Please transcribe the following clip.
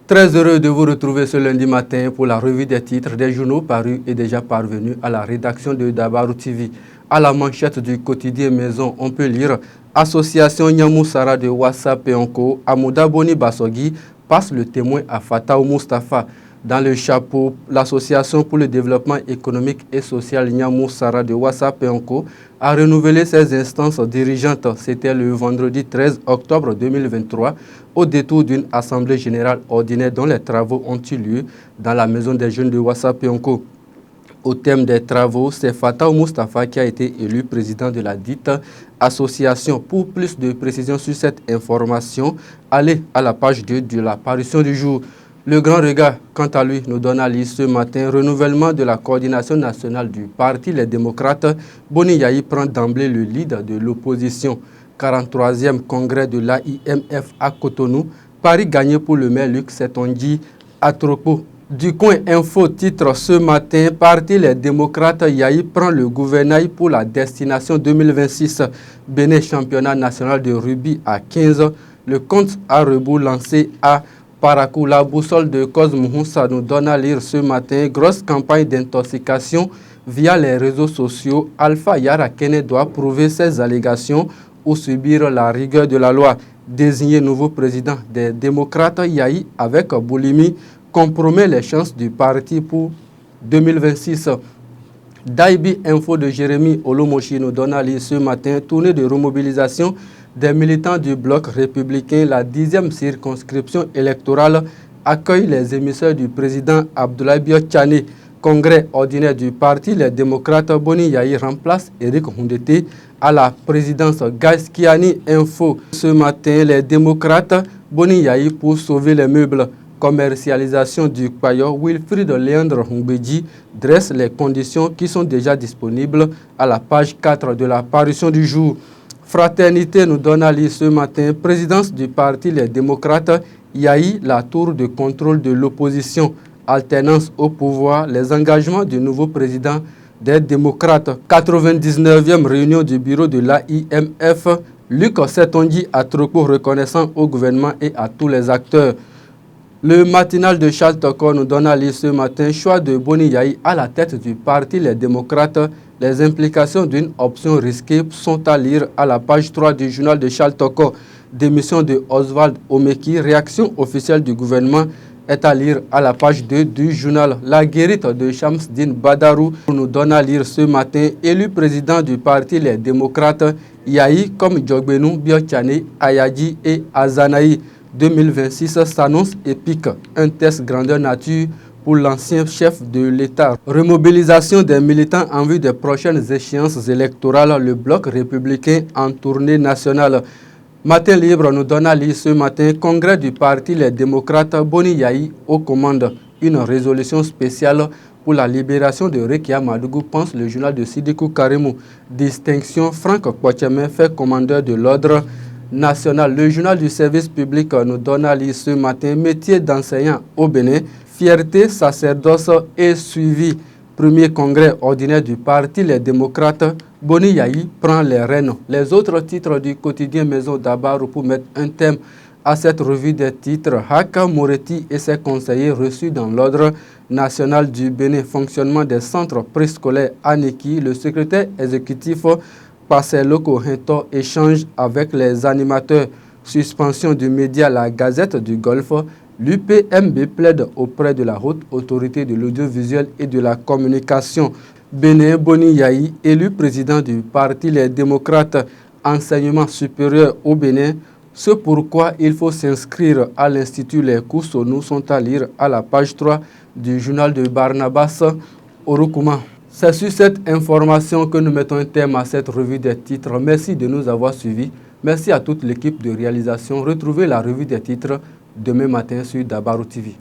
Très heureux de vous retrouver ce lundi matin pour la revue des titres des journaux parus et déjà parvenus à la rédaction de Dabarou TV. À la manchette du quotidien Maison, on peut lire « Association Nyamoussara de Wassa Peonko, Amouda Boni Basogui passe le témoin à Fataou Mustafa ». Dans le chapeau, l'Association pour le développement économique et social Nyamoussara de Wassa Peonko a renouvelé ses instances dirigeantes. C'était le vendredi 13 octobre 2023 au détour d'une assemblée générale ordinaire dont les travaux ont eu lieu dans la maison des jeunes de Wassa Peonko. Au thème des travaux, c'est Fataou Mustafa qui a été élu président de la dite association. Pour plus de précisions sur cette information, allez à la page 2 de la parution du jour. Le Grand Regard, quant à lui, nous donne à lire ce matin renouvellement de la coordination nationale du Parti Les Démocrates. Boni Yayi prend d'emblée le lead de l'opposition. 43e congrès de l'AIMF à Cotonou. Paris gagné pour le maire Luc Setonji à Tropo. Du coin info titre ce matin, Parti Les Démocrates Yayi prend le gouvernail pour la destination 2026. Bénin championnat national de rugby à 15. Le compte à rebours lancé à Parakou. La boussole de Cosme Moussa nous donne à lire ce matin. Grosse campagne d'intoxication via les réseaux sociaux. Alpha Yarakene doit prouver ses allégations ou subir la rigueur de la loi. Désigné nouveau président des démocrates, Yayi avec boulimie compromet les chances du parti pour 2026. Daibi Info de Jérémy Olomoshi nous donne à lire ce matin. Tournée de remobilisation des militants du bloc républicain. La 10e circonscription électorale accueille les émissaires du président Abdoulaye Biotchane. Congrès ordinaire du parti Les Démocrates, Boni Yayi remplace Eric Hundete à la présidence. Gaskiani Info ce matin, les démocrates, Boni Yayi pour sauver les meubles. Commercialisation du paillot, Wilfried Léandre Humbedji dresse les conditions qui sont déjà disponibles à la page 4 de la parution du jour. Fraternité nous donne à lire ce matin, présidence du parti Les Démocrates, Yayi, la tour de contrôle de l'opposition, alternance au pouvoir, les engagements du nouveau président des démocrates. 99e réunion du bureau de l'AIMF, Luc Setonji à Tropo reconnaissant au gouvernement et à tous les acteurs. Le matinal de Charles Toko nous donne à lire ce matin, choix de Boni Yayi à la tête du parti Les Démocrates. Les implications d'une option risquée sont à lire à la page 3 du journal de Charles Toko. Démission de Oswald Omeki, réaction officielle du gouvernement est à lire à la page 2 du journal. La guérite de Shamsdine Badarou nous donne à lire ce matin, élu président du parti Les Démocrates, Yayi comme Djogbenou, Biotchane, Ayadji et Azanaï. 2026 s'annonce épique, un test grandeur nature pour l'ancien chef de l'État. Remobilisation des militants en vue des prochaines échéances électorales, le bloc républicain en tournée nationale. Matin libre nous donne à lire ce matin, congrès du parti Les Démocrates, Boni Yayi aux commandes. Une résolution spéciale pour la libération de Rekia Madougou, pense le journal de Sidikou Karimou. Distinction, Franck Kouacheme fait commandeur de l'ordre national. Le journal du service public nous donne à lire ce matin, métier d'enseignant au Bénin, fierté, sacerdoce et suivi. Premier congrès ordinaire du parti Les Démocrates, Boni Yayi prend les rênes. Les autres titres du quotidien Maison Dabarou pour mettre un thème à cette revue des titres. Haka Moretti et ses conseillers reçus dans l'ordre national du Bénin. Fonctionnement des centres préscolaires à Neki. Le secrétaire exécutif Passé locaux Hinto échange avec les animateurs. Suspension du média La Gazette du Golfe. L'UPMB plaide auprès de la haute autorité de l'audiovisuel et de la communication. Bénin Boni Yayi, élu président du parti Les Démocrates. Enseignement supérieur au Bénin. Ce pourquoi il faut s'inscrire à l'Institut Les cours Sonou sont à lire à la page 3 du journal de Barnabas Orokouma. C'est sur cette information que nous mettons un terme à cette revue des titres. Merci de nous avoir suivis. Merci à toute l'équipe de réalisation. Retrouvez la revue des titres demain matin sur Dabarou TV.